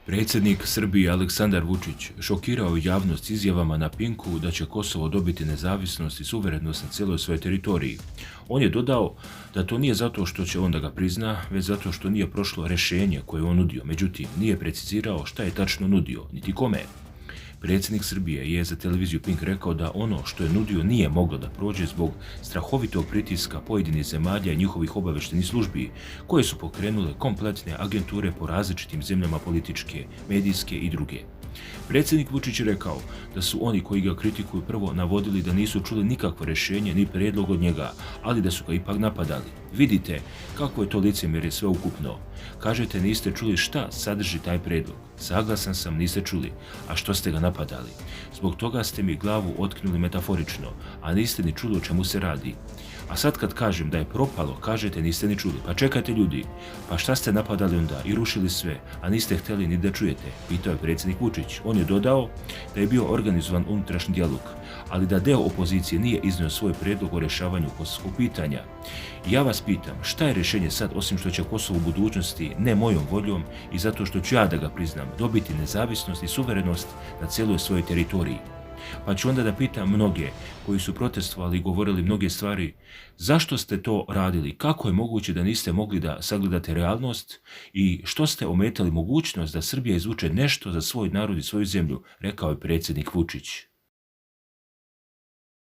Predsjednik Srbije Aleksandar Vučić šokirao je javnost izjavama na Pinku da će Kosovo dobiti nezavisnost i suverenost na cijeloj svojoj teritoriji. On je dodao da to nije zato što će on da ga prizna, već zato što nije prošlo rješenje koje je on nudio. Međutim, nije precizirao šta je tačno nudio, niti kome. Predsjednik Srbije je za televiziju Pink rekao da ono što je nudio nije moglo da prođe zbog strahovitog pritiska pojedinih zemalja i njihovih obavještajnih službi, koje su pokrenule kompletne agenture po različitim zemljama političke, medijske i druge. Predsjednik Vučić je rekao da su oni koji ga kritikuju prvo navodili da nisu čuli nikakvo rješenje ni prijedlog od njega, ali da su ga ipak napadali. Vidite kako je to licemjerje sveukupno. Kažete niste čuli šta sadrži taj prijedlog. Saglasan sam, niste čuli. A što ste ga napadali? Zbog toga ste mi glavu otkinuli metaforično, a niste ni čuli o čemu se radi. A sad kad kažem da je propalo, kažete niste ni čuli. Pa čekajte ljudi, pa šta ste napadali onda i rušili sve, a niste htjeli ni da čujete, pitao je predsjednik Vučić. On je dodao da je bio organizovan unutrašnji dijalog, ali da deo opozicije nije iznio svoj prijedlog o rješavanju kosovskog pitanja. Ja vas pitam, šta je rješenje sad osim što će Kosovo u budućnosti, ne mojom voljom i zato što ću ja da ga priznam, dobiti nezavisnost i suverenost na cijeloj svojoj teritoriji? Pa ću onda da pitam mnoge koji su protestovali i govorili mnoge stvari, zašto ste to radili, kako je moguće da niste mogli da sagledate realnost i što ste ometali mogućnost da Srbija izvuče nešto za svoj narod i svoju zemlju, rekao je predsjednik Vučić.